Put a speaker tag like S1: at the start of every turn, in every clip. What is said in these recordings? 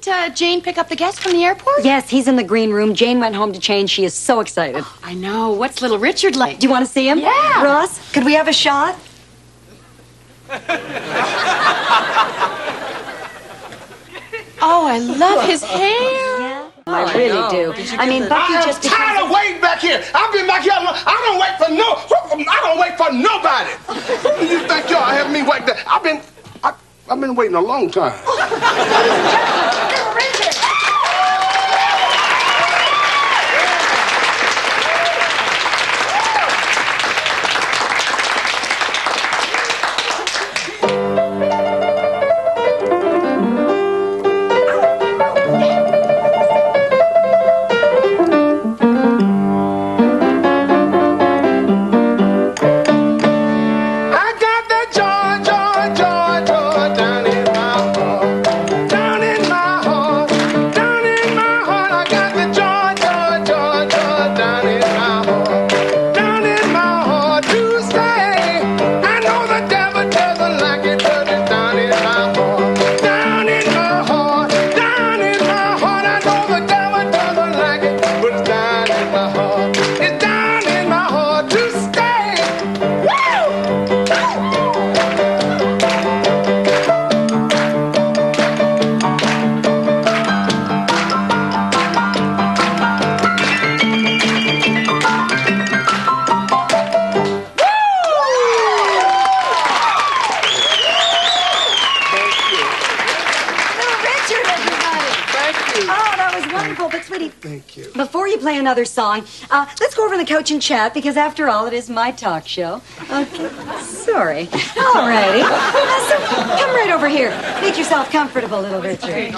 S1: Didn't Jane pick up the guest from the airport?
S2: Yes, he's in the green room. Jane went home to change. She is so excited.
S1: Oh, I know. What's little Richard like?
S2: Do you want to see him?
S1: Yeah.
S2: Ross, could we have a shot?
S1: Oh, I love his hair.
S2: Yeah. I really do. I mean, Bucky just...
S3: I'm tired of waiting back here. I've been back here. I don't wait for nobody. Who do you think y'all have me wait there? I've been waiting a long time.
S2: Before you play another song, let's go over on the couch and chat, because after all, it is my talk show. Okay. Sorry. All righty. So come right over here. Make yourself comfortable, little Richard.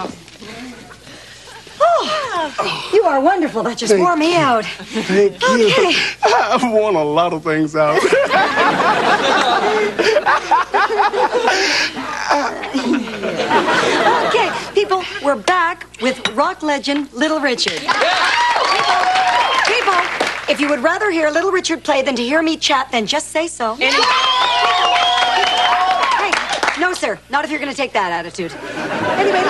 S2: Oh, you are wonderful. That just wore me out.
S3: Thank you.
S2: Okay.
S3: I've worn a lot of things out.
S2: Okay, people, we're back with rock legend Little Richard. People, if you would rather hear Little Richard play than to hear me chat, then just say so. Hey, no, sir, not if you're going to take that attitude. Anyway,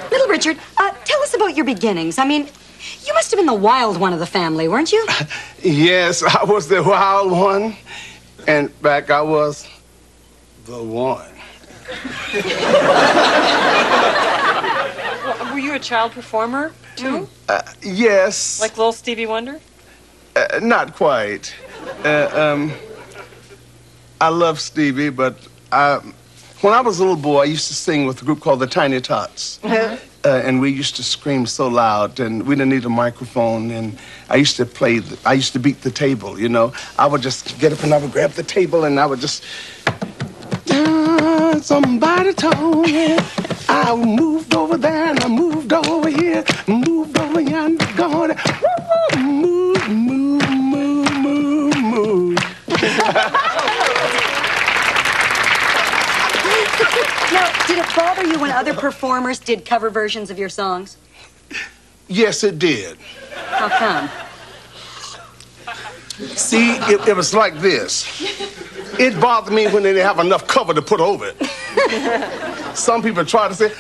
S2: Little Richard, tell us about your beginnings. I mean, you must have been the wild one of the family, weren't you?
S3: Yes, I was the wild one. And back I was the one.
S4: Were you a child performer, too?
S3: Yes.
S4: Like little Stevie Wonder?
S3: Not quite. I love Stevie, but when I was a little boy, I used to sing with a group called the Tiny Tots. And we used to scream so loud, and we didn't need a microphone, and I used to beat the table, you know. I would just get up and I would grab the table, and I would just... Somebody told me I moved over there, and I moved over here, moved over yonder, going... Move, move, move, move, move.
S2: Now, did it bother you when other performers did cover versions of your songs?
S3: Yes, it did.
S2: How come?
S3: See, it was like this. It bothered me when they didn't have enough cover to put over it. Some people try to say,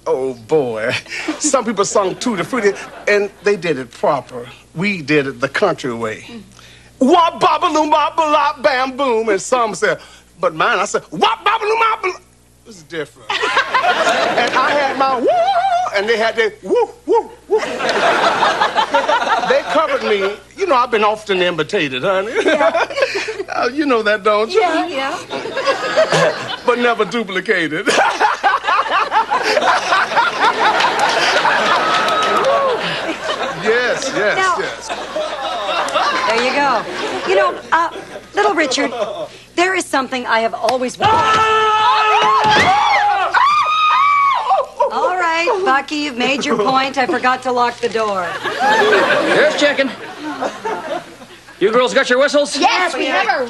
S3: oh, boy. Some people sung Tutti Frutti, and they did it proper. We did it the country way. Wop, bop-a-loom, bop-a-lop, bam, boom. And some said, but mine, I said, wop, bop-a-loom, bop-a-loom. It was different. And I had my woo, and they had their woo, woo, woo. They covered me. You know, I've been often imitated, honey.
S2: Yeah.
S3: You know that, don't you?
S2: Yeah.
S3: But never duplicated. Yes.
S2: Now, there you go. You know, Little Richard, there is something I have always wanted. All right, Bucky, you've made your point. I forgot to lock the door.
S5: Here's checking. You girls got your whistles?
S1: Yes, we have our...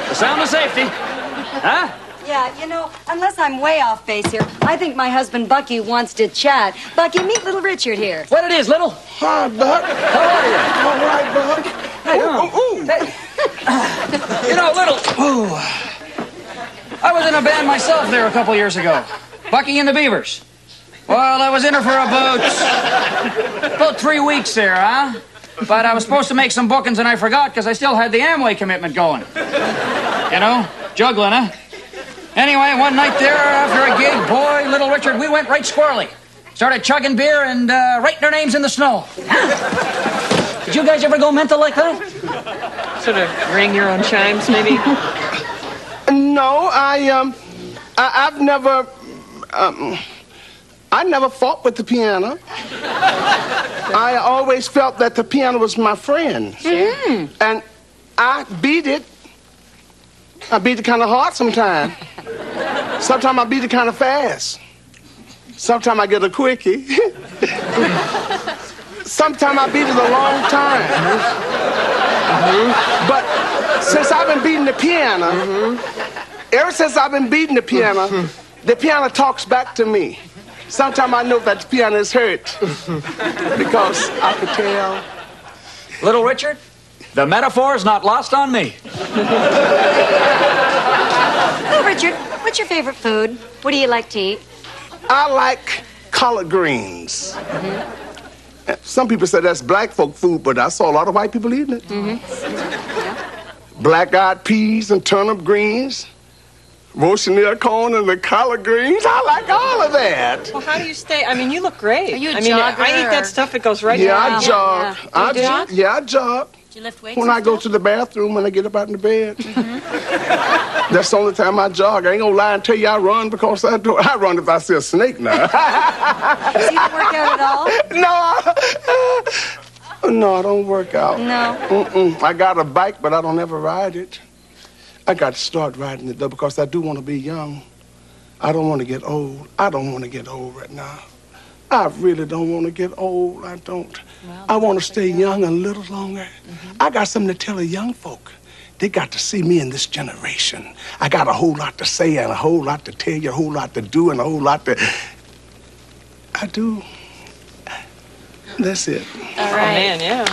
S5: The sound of safety. Huh?
S2: Yeah, you know, unless I'm way off base here, I think my husband Bucky wants to chat. Bucky, meet Little Richard here.
S5: What it is, Little?
S3: Hi, Buck.
S5: How are you?
S3: All right, Buck.
S5: Hey, you know, Little, I was in a band myself there a couple years ago. Bucky and the Beavers. Well, I was in her for about 3 weeks there, huh? But I was supposed to make some bookings and I forgot because I still had the Amway commitment going. You know, juggling, huh? Anyway, one night there after a gig, boy, Little Richard, we went right squirrely. Started chugging beer and writing our names in the snow. Did you guys ever go mental like that?
S4: Sort of ring your own chimes, maybe?
S3: No, I've never, I never fought with the piano. I always felt that the piano was my friend. Mm-hmm. And I beat it. I beat it kind of hard sometimes. Sometimes I beat it kind of fast. Sometimes I get a quickie. Sometimes I beat it a long time. Mm-hmm. But since I've been beating the piano, ever since I've been beating the piano talks back to me. Sometimes I know that the piano is hurt because I could tell.
S5: Little Richard, the metaphor is not lost on me.
S2: Oh, Richard, what's your favorite food? What do you like to eat?
S3: I like collard greens. Mm-hmm. Some people say that's black folk food, but I saw a lot of white people eating it. Mm-hmm. Yeah. Black-eyed peas and turnip greens, roast-chenille corn and the collard greens. I like all of that.
S4: Well, how do you stay? I mean, you look great.
S1: Are you a
S4: I
S1: jogger,
S4: eat that stuff, it goes right
S3: Yeah,
S4: down.
S3: I jog.
S1: Yeah. You jog?
S3: Yeah, I jog.
S1: Do you lift weights?
S3: When I go to the bathroom, when I get up out in the bed. Mm-hmm. That's the only time I jog. I ain't gonna lie and tell you I run because I run if I see a snake now.
S2: So you don't work out at all?
S3: No, I don't work out.
S2: No.
S3: I got a bike, but I don't ever ride it. I got to start riding it, though, because I do want to be young. I don't want to get old. I don't want to get old right now. I really don't want to get old. I don't. Well, I want to stay young a little longer. Mm-hmm. I got something to tell the young folk. They got to see me in this generation. I got a whole lot to say and a whole lot to tell you, a whole lot to do and a whole lot to... I do. That's it.
S1: All right.
S4: Oh, man, yeah.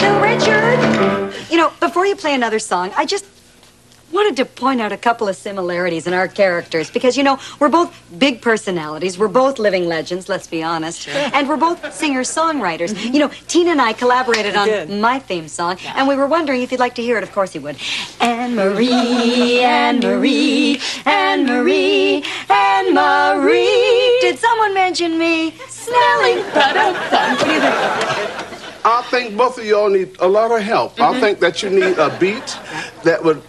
S2: Little Richard! You know, before you play another song, I just wanted to point out a couple of similarities in our characters because, you know, we're both big personalities. We're both living legends, let's be honest. Sure. And we're both singer-songwriters. Mm-hmm. You know, Tina and I collaborated on my theme song, and we were wondering if you'd like to hear it. Of course you would. Anne-Marie, Anne-Marie, Anne-Marie, Anne-Marie. Did someone mention me? Snelling. What do you think?
S3: I think both of y'all need a lot of help. Mm-hmm. I think that you need a beat that would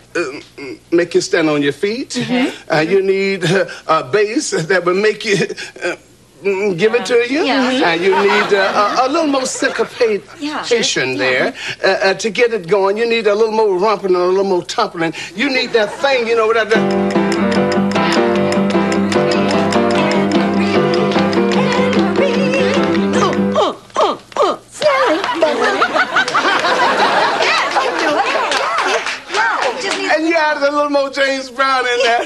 S3: make you stand on your feet. Mm-hmm. You need a bass that would make you give it to you. Yeah. And you need a little more syncopation there to get it going. You need a little more rumping and a little more tumbling. You need that thing, you know, that... And you added a little more James Brown in there.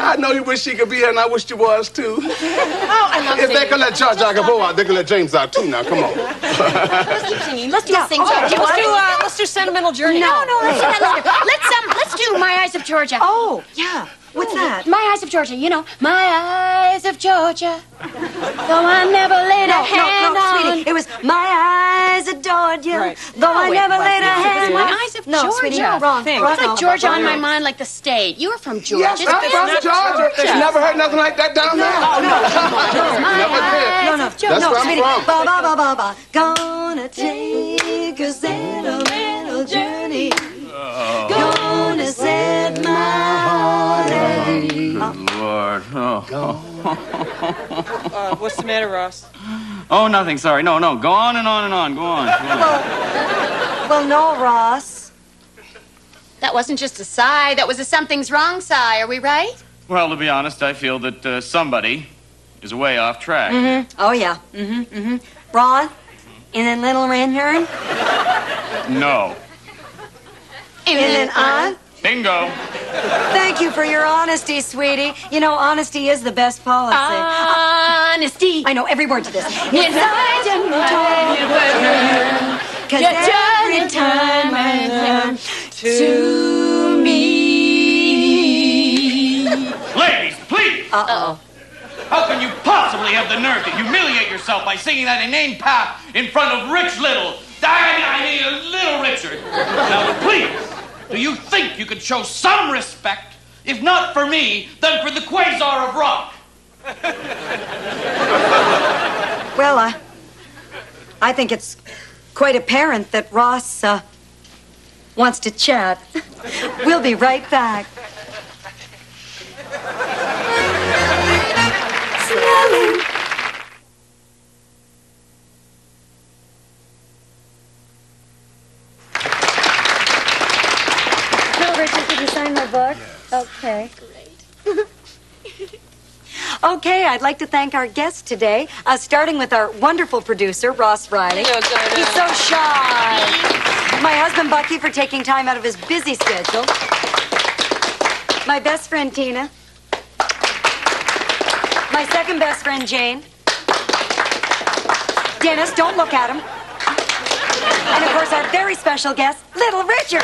S3: I know you wish he could be here, and I wish you was, too.
S1: Oh, I love
S3: If
S1: singing.
S3: they could let George go out, they could let James out, too, now. Come on.
S1: Let's keep singing. Let's do a sing song.
S4: Let's do Sentimental Journey.
S1: No, let's do that later. Let's do My Eyes of Georgia.
S2: Oh, yeah. What's that?
S1: My Eyes of Georgia, you know. My Eyes of Georgia. Though I never laid a hand
S2: no,
S1: on.
S2: sweetie. It was my eyes adored you.
S4: Right.
S2: Though I never laid a hand
S1: My
S2: on.
S1: Eyes of
S2: No,
S1: Georgia.
S2: sweetie, no, wrong.
S4: Thanks.
S2: Wrong.
S1: It's like Georgia on my mind, like the state. You were from Georgia.
S3: Yes, I'm from Georgia. You never heard nothing like that down there? Never did.
S2: No.
S3: That's where I'm
S2: Sweetie,
S3: from.
S2: ba ba ba ba ba. Gonna take a sentimental journey. Gonna set my heart at ease.
S5: Lord,
S4: What's the matter, Ross?
S5: Oh, nothing, sorry. No. Go on and on and on. Go on.
S2: Well, no, Ross.
S1: That wasn't just a sigh. That was a something's wrong sigh. Are we right?
S5: Well, to be honest, I feel that somebody is way off track.
S2: Mm-hmm. Oh, yeah. Ron? In a little Ranyard?
S5: No.
S2: In an aunt?
S5: Bingo.
S2: Thank you for your honesty, sweetie. You know, honesty is the best policy.
S1: Honesty.
S2: I know every word to this.
S1: Inside
S2: 'Cause
S1: You're
S2: every
S1: turning
S2: time I
S1: time
S2: to me.
S6: Ladies, please!
S2: Uh-oh.
S6: How can you possibly have the nerve to humiliate yourself by singing that inane pap in front of Rich Little? I mean, Little Richard. Now, please, do you think you could show some respect, if not for me, then for the Quasar of rock?
S2: Well, I think it's quite apparent that Ross wants to chat. We'll be right back. Smelling. Little Richard, did you sign my book? Okay. Great. Okay, I'd like to thank our guests today, starting with our wonderful producer, Ross Riley. He's so shy. My husband, Bucky, for taking time out of his busy schedule. My best friend, Tina. My second best friend, Jane. Dennis, don't look at him. And, of course, our very special guest, Little Richard.